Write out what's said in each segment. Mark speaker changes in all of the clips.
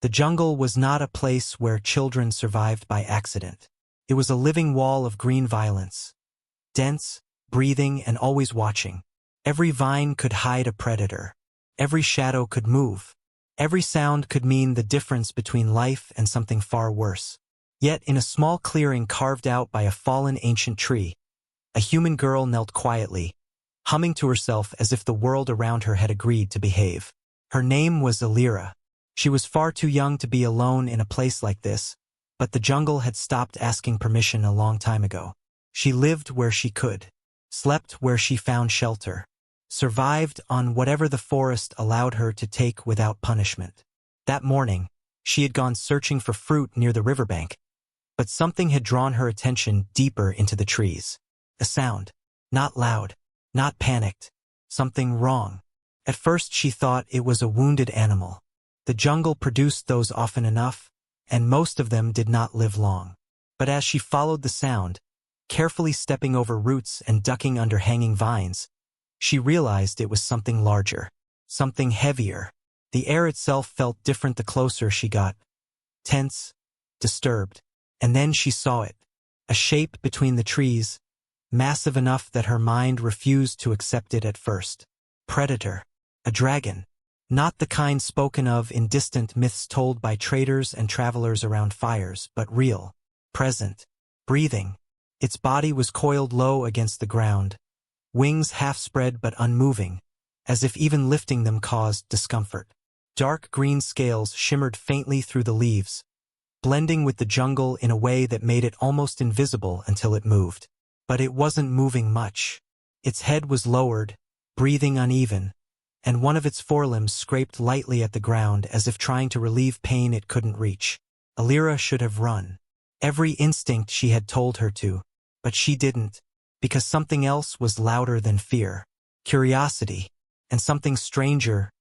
Speaker 1: The jungle was not a place where children survived by accident. It was a living wall of green violence. Dense, breathing, and always watching. Every vine could hide a predator. Every shadow could move. Every sound could mean the difference between life and something far worse. Yet in a small clearing carved out by a fallen ancient tree, a human girl knelt quietly, humming to herself as if the world around her had agreed to behave. Her name was Elira. She was far too young to be alone in a place like this, but the jungle had stopped asking permission a long time ago. She lived where she could, slept where she found shelter, survived on whatever the forest allowed her to take without punishment. That morning, she had gone searching for fruit near the riverbank, but something had drawn her attention deeper into the trees. A sound, not loud, not panicked, something wrong. At first she thought it was a wounded animal. The jungle produced those often enough, and most of them did not live long. But as she followed the sound, carefully stepping over roots and ducking under hanging vines, she realized it was something larger, something heavier. The air itself felt different the closer she got, tense, disturbed. And then she saw it, a shape between the trees, massive enough that her mind refused to accept it at first. Predator, a dragon, not the kind spoken of in distant myths told by traders and travelers around fires, but real, present, breathing. Its body was coiled low against the ground, wings half spread but unmoving, as if even lifting them caused discomfort. Dark green scales shimmered faintly through the leaves, blending with the jungle in a way that made it almost invisible until it moved. But it wasn't moving much. Its head was lowered, breathing uneven, and one of its forelimbs scraped lightly at the ground as if trying to relieve pain it couldn't reach. Elira should have run. Every instinct she had told her to, but she didn't, because something else was louder than fear. Curiosity, and something stranger,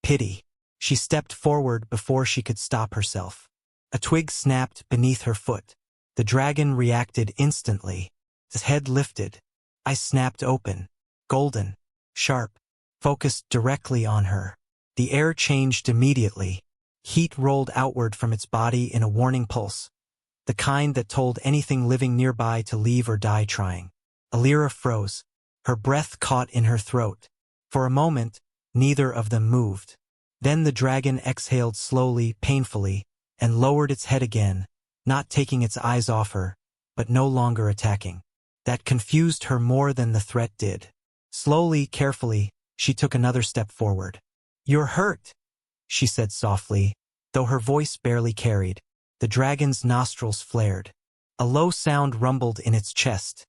Speaker 1: pity. She stepped forward before she could stop herself. A twig snapped beneath her foot. The dragon reacted instantly. His head lifted. Eyes snapped open, golden, sharp, focused directly on her. The air changed immediately. Heat rolled outward from its body in a warning pulse, the kind that told anything living nearby to leave or die trying. Elira froze. Her breath caught in her throat. For a moment, neither of them moved. Then the dragon exhaled slowly, painfully, and lowered its head again, not taking its eyes off her, but no longer attacking. That confused her more than the threat did. Slowly, carefully, she took another step forward. "You're hurt," she said softly, though her voice barely carried. The dragon's nostrils flared. A low sound rumbled in its chest.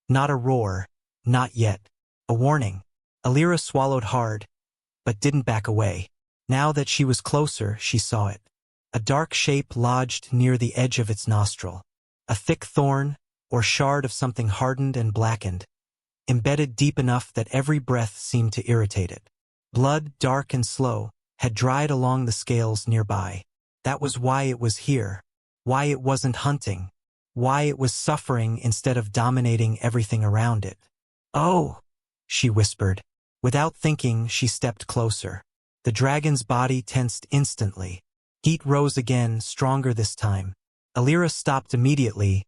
Speaker 1: Not a roar, not yet. A warning. Elira swallowed hard, but didn't back away. Now that she was closer, she saw it. A dark shape lodged near the edge of its nostril. A thick thorn, or shard of something hardened and blackened, embedded deep enough that every breath seemed to irritate it. Blood, dark and slow, had dried along the scales nearby. That was why it was here, why it wasn't hunting, why it was suffering instead of dominating everything around it. "Oh," she whispered. Without thinking, she stepped closer. The dragon's body tensed instantly. Heat rose again, stronger this time. Elira stopped immediately,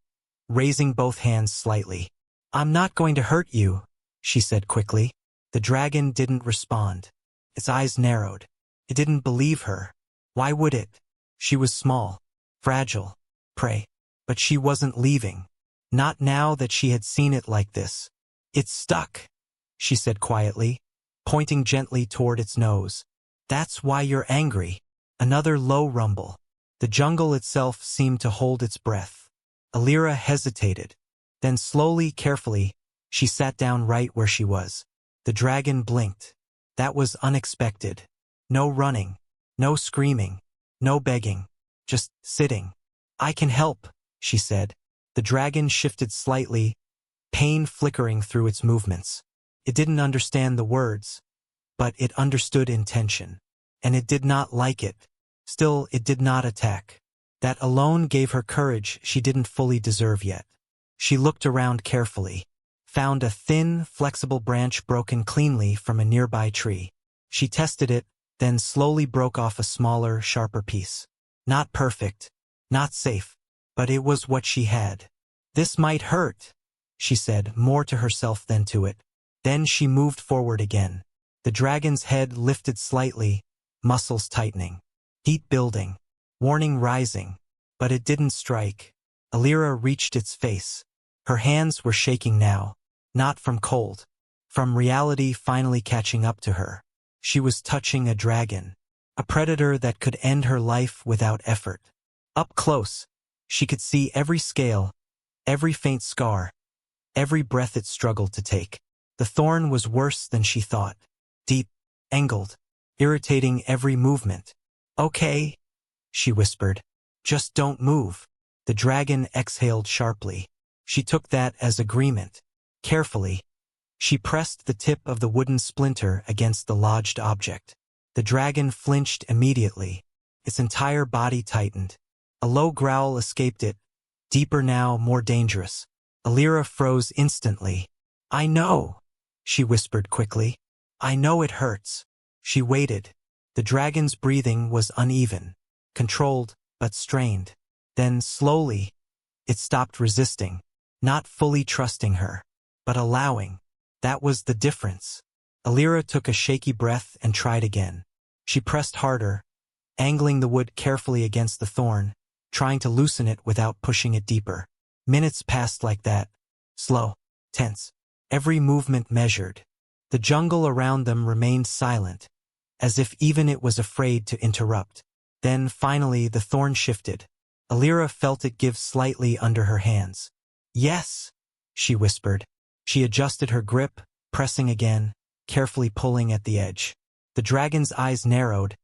Speaker 1: raising both hands slightly. "I'm not going to hurt you," she said quickly. The dragon didn't respond. Its eyes narrowed. It didn't believe her. Why would it? She was small, fragile, prey. But she wasn't leaving. Not now that she had seen it like this. "It's stuck," she said quietly, pointing gently toward its nose. "That's why you're angry." Another low rumble. The jungle itself seemed to hold its breath. Elira hesitated. Then slowly, carefully, she sat down right where she was. The dragon blinked. That was unexpected. No running, no screaming, no begging, just sitting. "I can help," she said. The dragon shifted slightly, pain flickering through its movements. It didn't understand the words, but it understood intention. And it did not like it. Still, it did not attack. That alone gave her courage she didn't fully deserve yet. She looked around carefully, found a thin, flexible branch broken cleanly from a nearby tree. She tested it, then slowly broke off a smaller, sharper piece. Not perfect, not safe, but it was what she had. This might hurt, she said, more to herself than to it. Then she moved forward again. The dragon's head lifted slightly, muscles tightening. Heat building. Warning rising. But it didn't strike. Alira reached its face. Her hands were shaking now. Not from cold. From reality finally catching up to her. She was touching a dragon. A predator that could end her life without effort. Up close, she could see every scale, every faint scar, every breath it struggled to take. The thorn was worse than she thought. Deep, angled, irritating every movement. "Okay," she whispered. "Just don't move." The dragon exhaled sharply. She took that as agreement. Carefully, she pressed the tip of the wooden splinter against the lodged object. The dragon flinched immediately. Its entire body tightened. A low growl escaped it, deeper now, more dangerous. Alira froze instantly. "I know," she whispered quickly. "I know it hurts." She waited. The dragon's breathing was uneven, controlled, but strained. Then, slowly, it stopped resisting, not fully trusting her, but allowing. That was the difference. Alira took a shaky breath and tried again. She pressed harder, angling the wood carefully against the thorn, trying to loosen it without pushing it deeper. Minutes passed like that, slow, tense, every movement measured. The jungle around them remained silent, as if even it was afraid to interrupt. Then, finally, the thorn shifted. Alira felt it give slightly under her hands. "Yes," she whispered. She adjusted her grip, pressing again, carefully pulling at the edge. The dragon's eyes narrowed,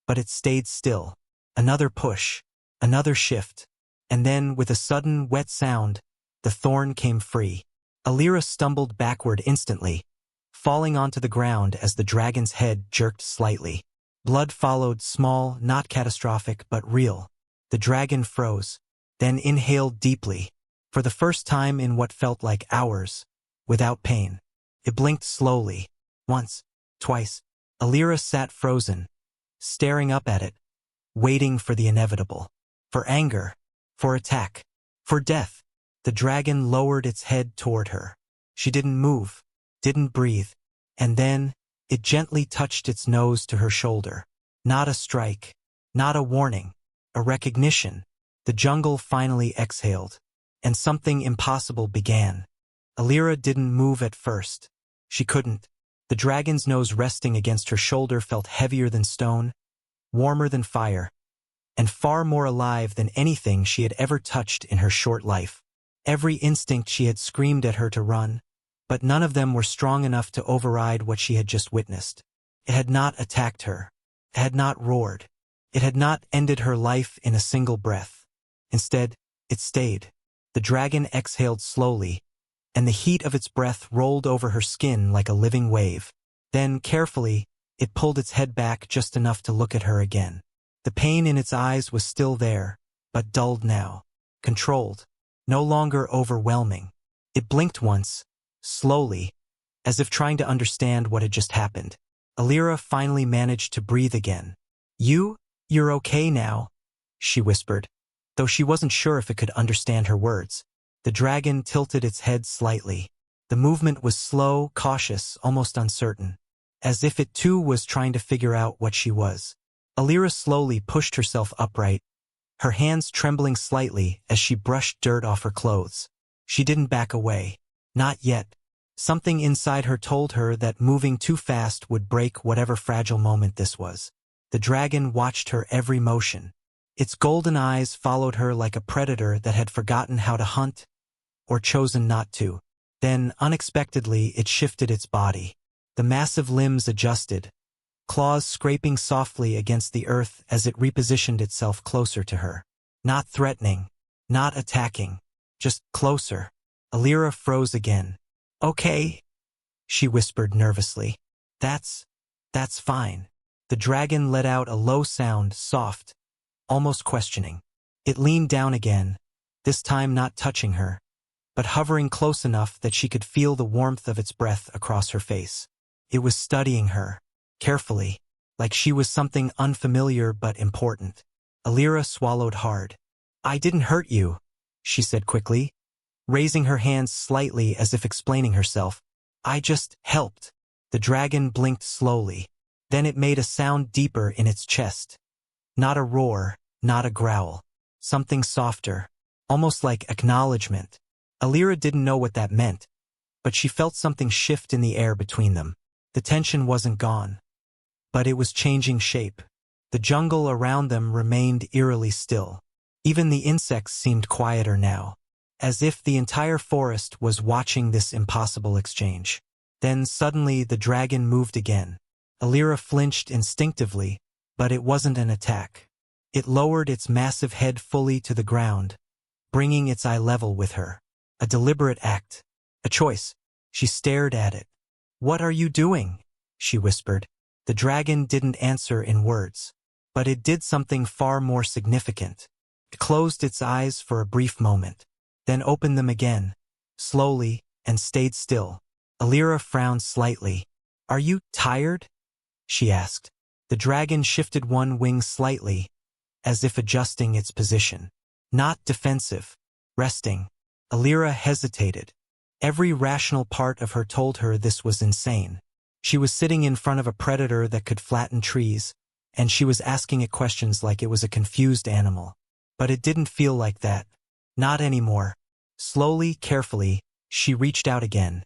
Speaker 1: but it stayed still. Another push, another shift, and then, with a sudden, wet sound, the thorn came free. Alira stumbled backward instantly, falling onto the ground as the dragon's head jerked slightly. Blood followed, small, not catastrophic, but real. The dragon froze, then inhaled deeply, for the first time in what felt like hours, without pain. It blinked slowly, once, twice. Alira sat frozen, staring up at it, waiting for the inevitable. For anger, for attack, for death. The dragon lowered its head toward her. She didn't move, didn't breathe, and then it gently touched its nose to her shoulder. Not a strike, not a warning, a recognition. The jungle finally exhaled, and something impossible began. Alira didn't move at first. She couldn't. The dragon's nose resting against her shoulder felt heavier than stone, warmer than fire, and far more alive than anything she had ever touched in her short life. Every instinct she had screamed at her to run, but none of them were strong enough to override what she had just witnessed. It had not attacked her. It had not roared. It had not ended her life in a single breath. Instead, it stayed. The dragon exhaled slowly, and the heat of its breath rolled over her skin like a living wave. Then, carefully, it pulled its head back just enough to look at her again. The pain in its eyes was still there, but dulled now, controlled, no longer overwhelming. It blinked once, slowly, as if trying to understand what had just happened. Alira finally managed to breathe again. You're okay now," she whispered, though she wasn't sure if it could understand her words. The dragon tilted its head slightly. The movement was slow, cautious, almost uncertain, as if it too was trying to figure out what she was. Alira slowly pushed herself upright, her hands trembling slightly as she brushed dirt off her clothes. She didn't back away. Not yet. Something inside her told her that moving too fast would break whatever fragile moment this was. The dragon watched her every motion. Its golden eyes followed her like a predator that had forgotten how to hunt, or chosen not to. Then, unexpectedly, it shifted its body. The massive limbs adjusted, claws scraping softly against the earth as it repositioned itself closer to her. Not threatening, not attacking, just closer. Alira froze again. "Okay," she whispered nervously. That's fine." The dragon let out a low sound, soft, almost questioning. It leaned down again, this time not touching her, but hovering close enough that she could feel the warmth of its breath across her face. It was studying her, carefully, like she was something unfamiliar but important. Alira swallowed hard. I didn't hurt you, she said quickly, raising her hands slightly as if explaining herself. I just helped. The dragon blinked slowly. Then it made a sound deeper in its chest. Not a roar, not a growl. Something softer, almost like acknowledgement. Alira didn't know what that meant, but she felt something shift in the air between them. The tension wasn't gone, but it was changing shape. The jungle around them remained eerily still. Even the insects seemed quieter now, as if the entire forest was watching this impossible exchange. Then suddenly the dragon moved again. Alira flinched instinctively, but it wasn't an attack. It lowered its massive head fully to the ground, bringing its eye level with her. A deliberate act. A choice. She stared at it. What are you doing? She whispered. The dragon didn't answer in words, but it did something far more significant. It closed its eyes for a brief moment, then opened them again, slowly, and stayed still. Alira frowned slightly. Are you tired? She asked. The dragon shifted one wing slightly, as if adjusting its position. Not defensive. Resting. Alira hesitated. Every rational part of her told her this was insane. She was sitting in front of a predator that could flatten trees, and she was asking it questions like it was a confused animal. But it didn't feel like that. Not anymore. Slowly, carefully, she reached out again.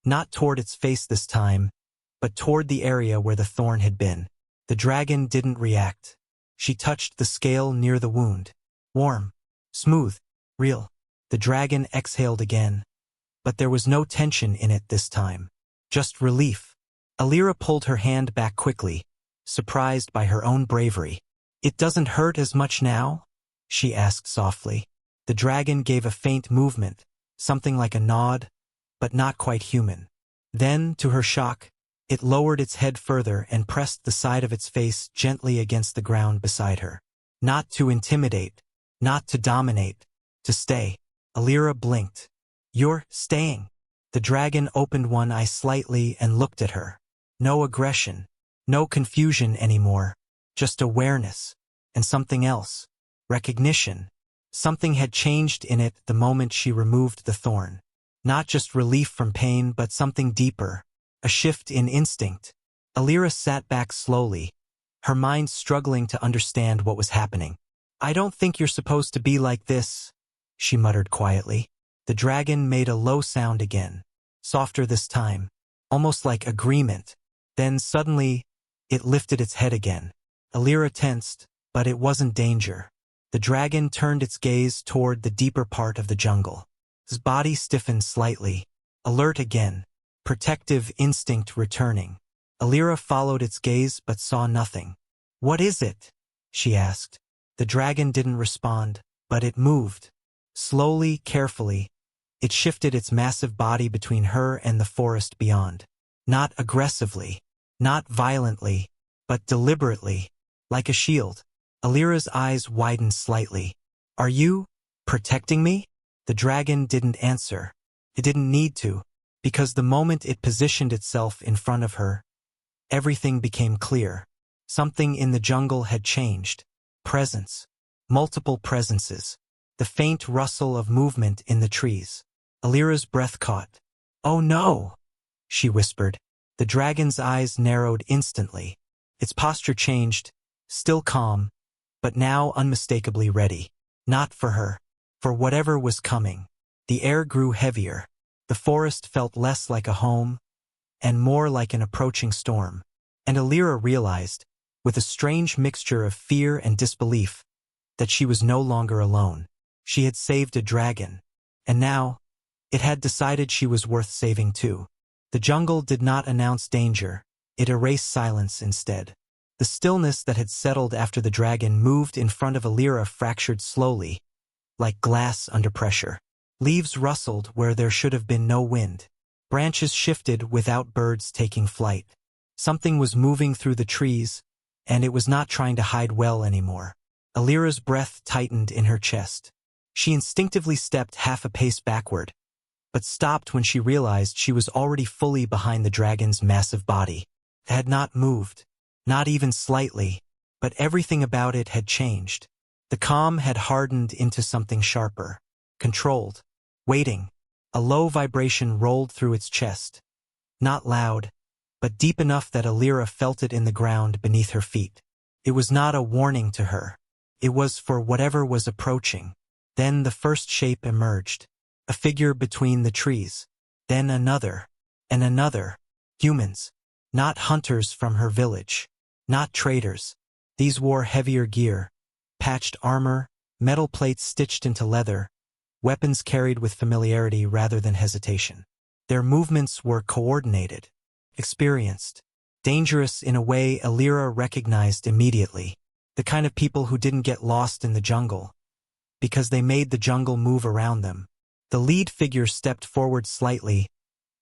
Speaker 1: Not toward its face this time, but toward the area where the thorn had been. The dragon didn't react. She touched the scale near the wound. Warm. Smooth. Real. The dragon exhaled again. But there was no tension in it this time. Just relief. Alira pulled her hand back quickly, surprised by her own bravery. It doesn't hurt as much now? She asked softly. The dragon gave a faint movement, something like a nod, but not quite human. Then, to her shock, it lowered its head further and pressed the side of its face gently against the ground beside her. Not to intimidate, not to dominate, to stay. Alira blinked. You're staying. The dragon opened one eye slightly and looked at her. No aggression, no confusion anymore, just awareness, and something else. Recognition. Something had changed in it the moment she removed the thorn. Not just relief from pain, but something deeper. A shift in instinct. Alira sat back slowly, her mind struggling to understand what was happening. I don't think you're supposed to be like this, she muttered quietly. The dragon made a low sound again, softer this time, almost like agreement. Then suddenly, it lifted its head again. Alira tensed, but it wasn't danger. The dragon turned its gaze toward the deeper part of the jungle. His body stiffened slightly, alert again, protective instinct returning. Alira followed its gaze but saw nothing. What is it? She asked. The dragon didn't respond, but it moved. Slowly, carefully, it shifted its massive body between her and the forest beyond. Not aggressively, not violently, but deliberately, like a shield. Alira's eyes widened slightly. Are you protecting me? The dragon didn't answer. It didn't need to, because the moment it positioned itself in front of her, everything became clear. Something in the jungle had changed. Presence. Multiple presences. The faint rustle of movement in the trees. Alira's breath caught. Oh no! She whispered. The dragon's eyes narrowed instantly. Its posture changed, still calm, but now unmistakably ready. Not for her. For whatever was coming. The air grew heavier. The forest felt less like a home, and more like an approaching storm. And Alira realized, with a strange mixture of fear and disbelief, that she was no longer alone. She had saved a dragon, and now, it had decided she was worth saving too. The jungle did not announce danger, it erased silence instead. The stillness that had settled after the dragon moved in front of Alira fractured slowly, like glass under pressure. Leaves rustled where there should have been no wind. Branches shifted without birds taking flight. Something was moving through the trees, and it was not trying to hide well anymore. Alira's breath tightened in her chest. She instinctively stepped half a pace backward, but stopped when she realized she was already fully behind the dragon's massive body. It had not moved, not even slightly, but everything about it had changed. The calm had hardened into something sharper, controlled, waiting. A low vibration rolled through its chest. Not loud, but deep enough that Alira felt it in the ground beneath her feet. It was not a warning to her. It was for whatever was approaching. Then the first shape emerged. A figure between the trees. Then another. And another. Humans. Not hunters from her village. Not traders. These wore heavier gear. Patched armor, metal plates stitched into leather, weapons carried with familiarity rather than hesitation. Their movements were coordinated, experienced, dangerous in a way Alira recognized immediately. The kind of people who didn't get lost in the jungle, because they made the jungle move around them. The lead figure stepped forward slightly,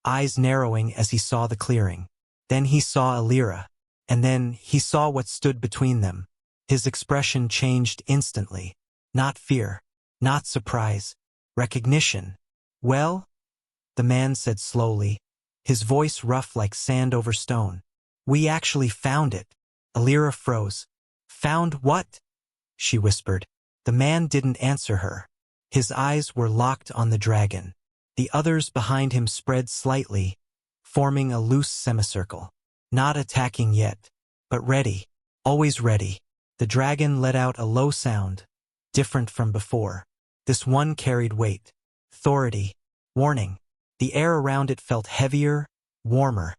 Speaker 1: eyes narrowing as he saw the clearing. Then he saw Alira, and then he saw what stood between them. His expression changed instantly. Not fear, not surprise, recognition. "Well?" the man said slowly, his voice rough like sand over stone. "We actually found it." Alira froze. "Found what?" she whispered. The man didn't answer her. His eyes were locked on the dragon. The others behind him spread slightly, forming a loose semicircle. Not attacking yet, but ready, always ready. The dragon let out a low sound, different from before. This one carried weight, authority, warning. The air around it felt heavier, warmer,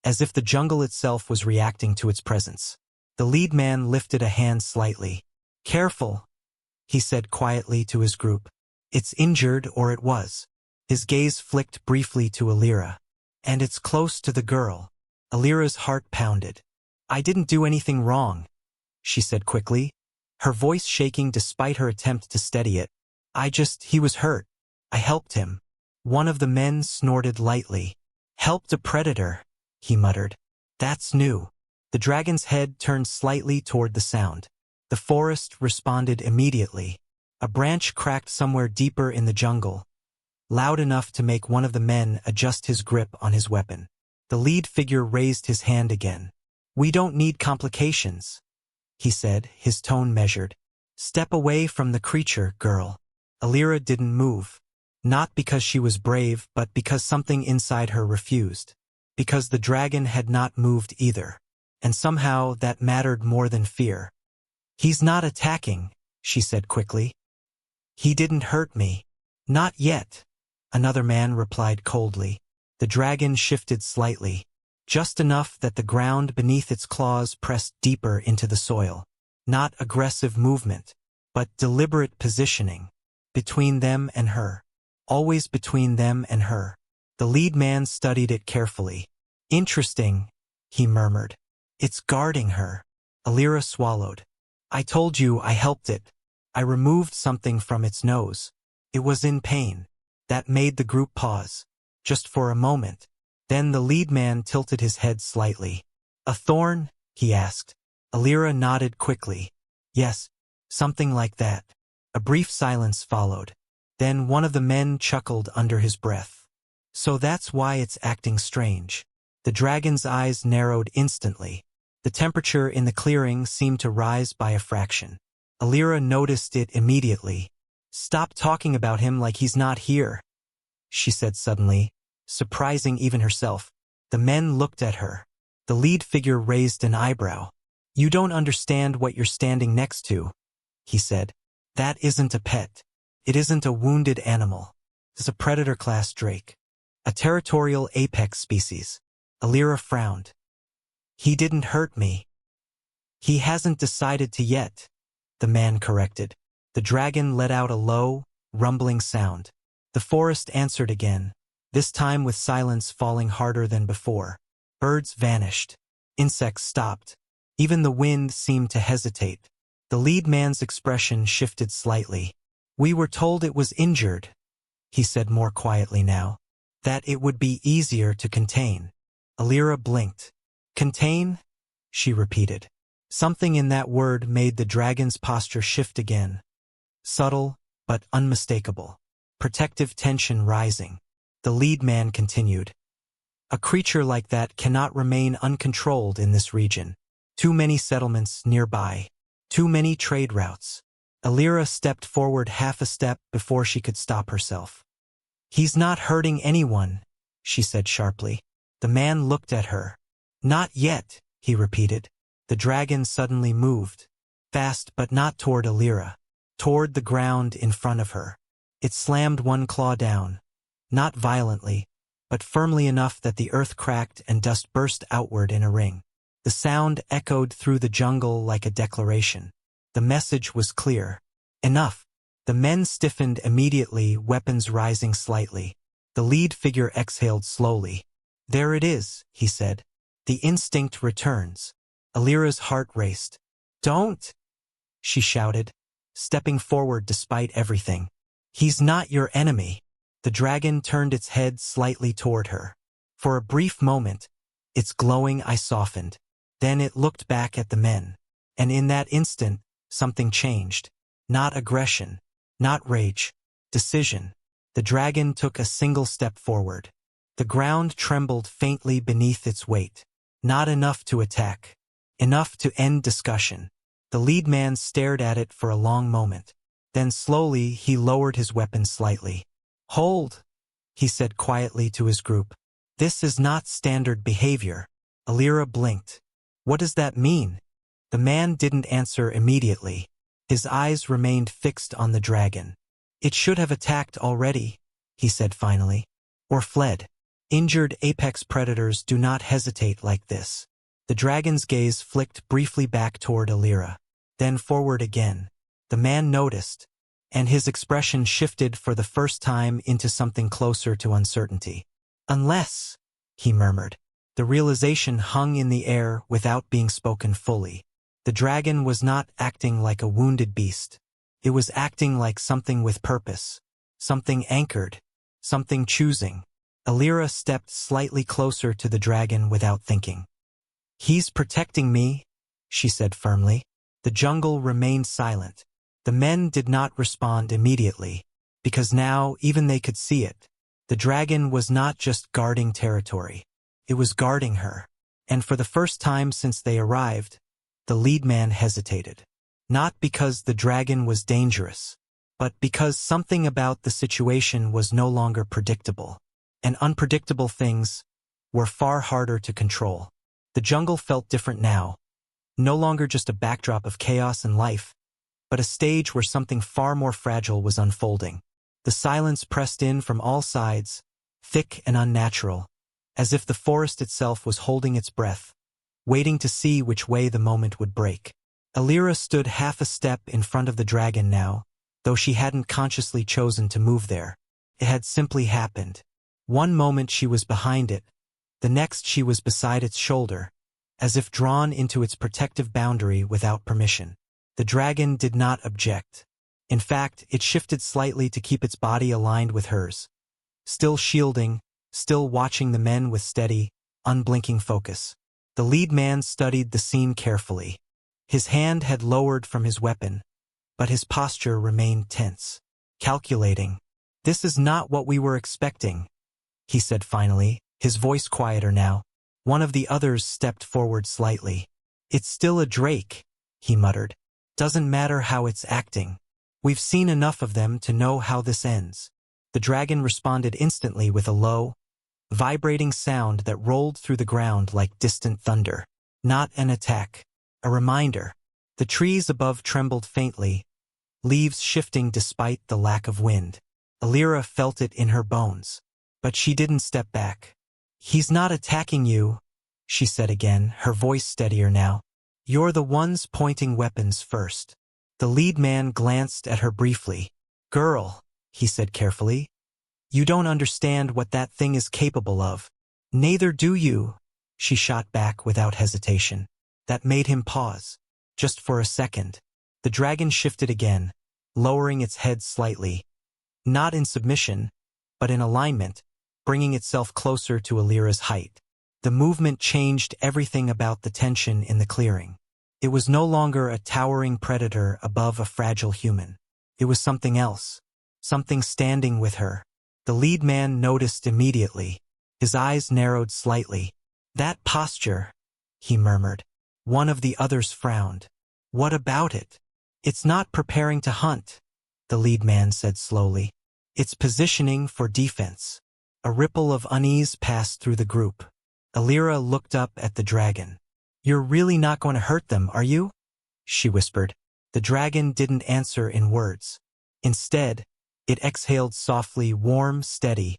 Speaker 1: as if the jungle itself was reacting to its presence. The lead man lifted a hand slightly. "Careful," he said quietly to his group. "It's injured, or it was." His gaze flicked briefly to Alira. "And it's close to the girl." Alira's heart pounded. "I didn't do anything wrong," she said quickly, her voice shaking despite her attempt to steady it. He was hurt. I helped him." One of the men snorted lightly. "Helped a predator," he muttered. "That's new." The dragon's head turned slightly toward the sound. The forest responded immediately. A branch cracked somewhere deeper in the jungle, loud enough to make one of the men adjust his grip on his weapon. The lead figure raised his hand again. "We don't need complications," he said, his tone measured. "Step away from the creature, girl." Alira didn't move. Not because she was brave, but because something inside her refused. Because the dragon had not moved either. And somehow that mattered more than fear. "He's not attacking," she said quickly. "He didn't hurt me." "Not yet," another man replied coldly. The dragon shifted slightly, just enough that the ground beneath its claws pressed deeper into the soil. Not aggressive movement, but deliberate positioning. Between them and her. Always between them and her. The lead man studied it carefully. "Interesting," he murmured. "It's guarding her." Alira swallowed. "I told you I helped it. I removed something from its nose. It was in pain." That made the group pause. Just for a moment. Then the lead man tilted his head slightly. "A thorn?" he asked. Alira nodded quickly. "Yes, something like that." A brief silence followed. Then one of the men chuckled under his breath. "So that's why it's acting strange." The dragon's eyes narrowed instantly. The temperature in the clearing seemed to rise by a fraction. Alira noticed it immediately. "Stop talking about him like he's not here," she said suddenly, surprising even herself. The men looked at her. The lead figure raised an eyebrow. "You don't understand what you're standing next to," he said. "That isn't a pet. It isn't a wounded animal. It's a predator-class drake. A territorial apex species." Alira frowned. "He didn't hurt me." "He hasn't decided to yet," the man corrected. The dragon let out a low, rumbling sound. The forest answered again, this time with silence falling harder than before. Birds vanished. Insects stopped. Even the wind seemed to hesitate. The lead man's expression shifted slightly. "We were told it was injured," he said more quietly now. "That it would be easier to contain." Alira blinked. "Contain?" she repeated. Something in that word made the dragon's posture shift again. Subtle, but unmistakable. Protective tension rising. The lead man continued. "A creature like that cannot remain uncontrolled in this region. Too many settlements nearby. Too many trade routes. Alira stepped forward half a step before she could stop herself. "He's not hurting anyone," she said sharply. The man looked at her. "Not yet," he repeated. The dragon suddenly moved. Fast but not toward Alira. Toward the ground in front of her. It slammed one claw down. Not violently, but firmly enough that the earth cracked and dust burst outward in a ring. The sound echoed through the jungle like a declaration. The message was clear. Enough. The men stiffened immediately, weapons rising slightly. The lead figure exhaled slowly. "There it is," he said. "The instinct returns." Alira's heart raced. "Don't!" she shouted, stepping forward despite everything. "He's not your enemy." The dragon turned its head slightly toward her. For a brief moment, its glowing eye softened. Then it looked back at the men. And in that instant, something changed. Not aggression. Not rage. Decision. The dragon took a single step forward. The ground trembled faintly beneath its weight. Not enough to attack. Enough to end discussion. The lead man stared at it for a long moment. Then slowly he lowered his weapon slightly. "Hold," he said quietly to his group. "This is not standard behavior." Alira blinked. "What does that mean?" The man didn't answer immediately. His eyes remained fixed on the dragon. "It should have attacked already," he said finally. "Or fled. Injured apex predators do not hesitate like this." The dragon's gaze flicked briefly back toward Alira. Then forward again. The man noticed, and his expression shifted for the first time into something closer to uncertainty. "Unless," he murmured. The realization hung in the air without being spoken fully. The dragon was not acting like a wounded beast. It was acting like something with purpose. Something anchored. Something choosing. Alira stepped slightly closer to the dragon without thinking. "He's protecting me," she said firmly. The jungle remained silent. The men did not respond immediately, because now even they could see it. The dragon was not just guarding territory. It was guarding her. And for the first time since they arrived, the lead man hesitated. Not because the dragon was dangerous, but because something about the situation was no longer predictable. And unpredictable things were far harder to control. The jungle felt different now. No longer just a backdrop of chaos and life, but a stage where something far more fragile was unfolding. The silence pressed in from all sides, thick and unnatural, as if the forest itself was holding its breath, waiting to see which way the moment would break. Alira stood half a step in front of the dragon now, though she hadn't consciously chosen to move there. It had simply happened. One moment she was behind it, the next she was beside its shoulder, as if drawn into its protective boundary without permission. The dragon did not object. In fact, it shifted slightly to keep its body aligned with hers. Still shielding, still watching the men with steady, unblinking focus. The lead man studied the scene carefully. His hand had lowered from his weapon, but his posture remained tense. Calculating. "This is not what we were expecting," he said finally, his voice quieter now. One of the others stepped forward slightly. "It's still a drake," he muttered. "Doesn't matter how it's acting. We've seen enough of them to know how this ends." The dragon responded instantly with a low, vibrating sound that rolled through the ground like distant thunder. Not an attack. A reminder. The trees above trembled faintly, leaves shifting despite the lack of wind. Alira felt it in her bones. But she didn't step back. "He's not attacking you," she said again, her voice steadier now. "You're the ones pointing weapons first." The lead man glanced at her briefly. "Girl," he said carefully, "you don't understand what that thing is capable of." "Neither do you," she shot back without hesitation. That made him pause. Just for a second. The dragon shifted again, lowering its head slightly. Not in submission, but in alignment, bringing itself closer to Alira's height. The movement changed everything about the tension in the clearing. It was no longer a towering predator above a fragile human. It was something else. Something standing with her. The lead man noticed immediately. His eyes narrowed slightly. "That posture," he murmured. One of the others frowned. What about it? It's not preparing to hunt, the lead man said slowly. It's positioning for defense. A ripple of unease passed through the group. Alira looked up at the dragon. You're really not going to hurt them, are you? She whispered. The dragon didn't answer in words. Instead, it exhaled softly, warm, steady,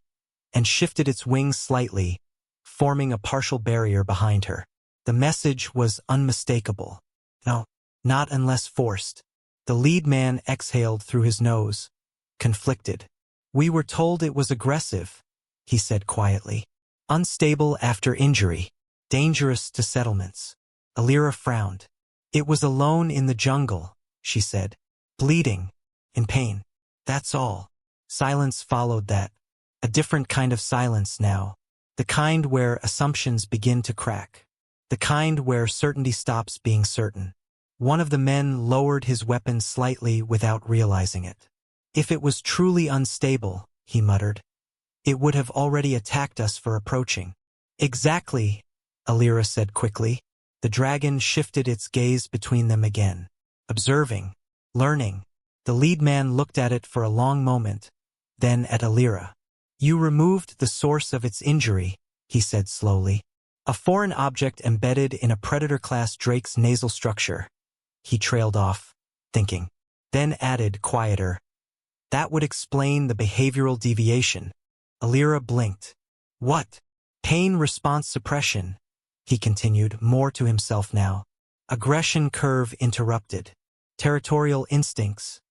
Speaker 1: and shifted its wings slightly, forming a partial barrier behind her. The message was unmistakable. No, not unless forced. The lead man exhaled through his nose, conflicted. We were told it was aggressive, he said quietly. Unstable after injury. Dangerous to settlements. Alira frowned. It was alone in the jungle, she said. Bleeding. In pain. That's all. Silence followed that. A different kind of silence now. The kind where assumptions begin to crack. The kind where certainty stops being certain. One of the men lowered his weapon slightly without realizing it. If it was truly unstable, he muttered, it would have already attacked us for approaching. Exactly, Alira said quickly. The dragon shifted its gaze between them again. Observing. Learning. The lead man looked at it for a long moment, then at Alira. You removed the source of its injury, he said slowly. A foreign object embedded in a predator-class drake's nasal structure. He trailed off, thinking. Then added, quieter. That would explain the behavioral deviation. Alira blinked. What? Pain response suppression, he continued, more to himself now. Aggression curve interrupted. Territorial instincts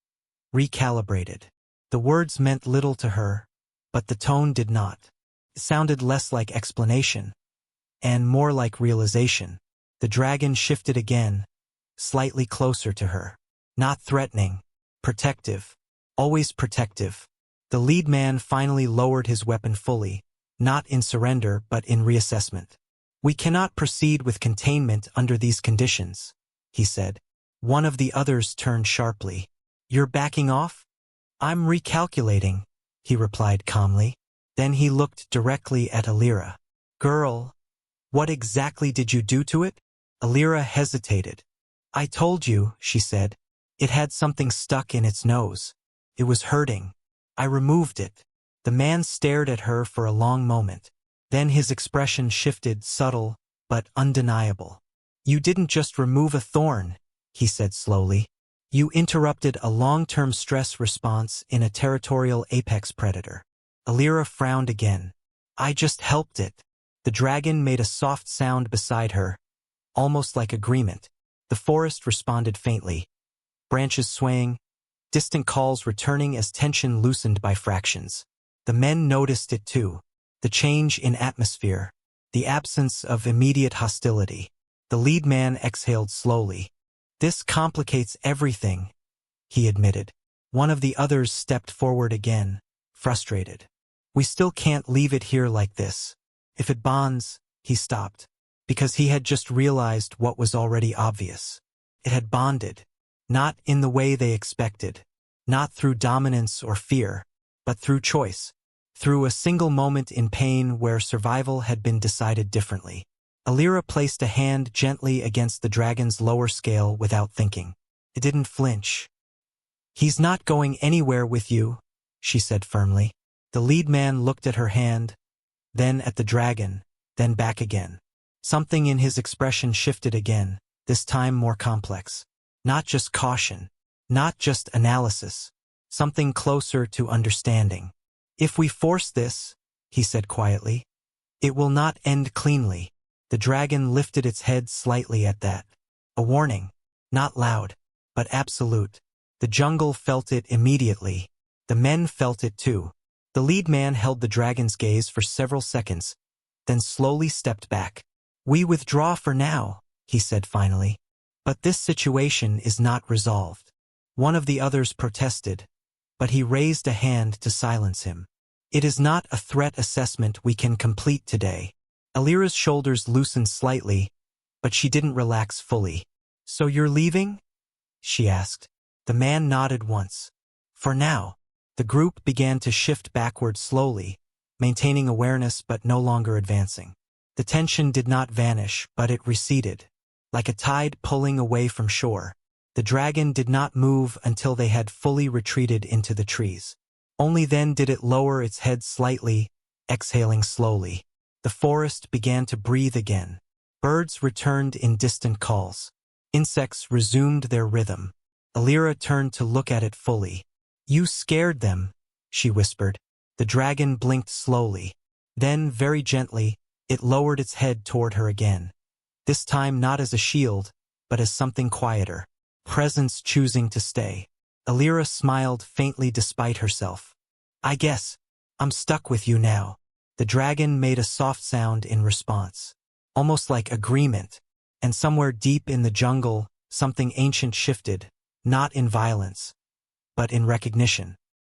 Speaker 1: recalibrated. The words meant little to her, but the tone did not. It sounded less like explanation, and more like realization. The dragon shifted again, slightly closer to her. Not threatening, protective, always protective. The lead man finally lowered his weapon fully, not in surrender but in reassessment. We cannot proceed with containment under these conditions, he said. One of the others turned sharply. You're backing off? I'm recalculating, he replied calmly. Then he looked directly at Alira. Girl, what exactly did you do to it? Alira hesitated. I told you, she said. It had something stuck in its nose. It was hurting. I removed it. The man stared at her for a long moment. Then his expression shifted, subtle, but undeniable. You didn't just remove a thorn, he said slowly. You interrupted a long-term stress response in a territorial apex predator. Alira frowned again. I just helped it. The dragon made a soft sound beside her, almost like agreement. The forest responded faintly. Branches swaying, distant calls returning as tension loosened by fractions. The men noticed it too. The change in atmosphere, the absence of immediate hostility. The lead man exhaled slowly. This complicates everything, he admitted. One of the others stepped forward again, frustrated. We still can't leave it here like this. If it bonds, he stopped, because he had just realized what was already obvious. It had bonded, not in the way they expected, not through dominance or fear, but through choice, through a single moment in pain where survival had been decided differently. Alira placed a hand gently against the dragon's lower scale without thinking. It didn't flinch. He's not going anywhere with you, she said firmly. The lead man looked at her hand, then at the dragon, then back again. Something in his expression shifted again, this time more complex. Not just caution, not just analysis, something closer to understanding. If we force this, he said quietly, it will not end cleanly. The dragon lifted its head slightly at that. A warning, not loud, but absolute. The jungle felt it immediately. The men felt it too. The lead man held the dragon's gaze for several seconds, then slowly stepped back. We withdraw for now, he said finally. But this situation is not resolved. One of the others protested, but he raised a hand to silence him. It is not a threat assessment we can complete today. Alira's shoulders loosened slightly, but she didn't relax fully. So you're leaving? She asked. The man nodded once. For now. The group began to shift backward slowly, maintaining awareness but no longer advancing. The tension did not vanish, but it receded. like a tide pulling away from shore. The dragon did not move until they had fully retreated into the trees. Only then did it lower its head slightly, exhaling slowly. The forest began to breathe again. Birds returned in distant calls. Insects resumed their rhythm. Alira turned to look at it fully. "You scared them," she whispered. The dragon blinked slowly. Then, very gently, it lowered its head toward her again. This time not as a shield, but as something quieter. Presence choosing to stay. Alira smiled faintly despite herself. "I guess I'm stuck with you now." The dragon made a soft sound in response, almost like agreement, and somewhere deep in the jungle, something ancient shifted, not in violence, but in recognition.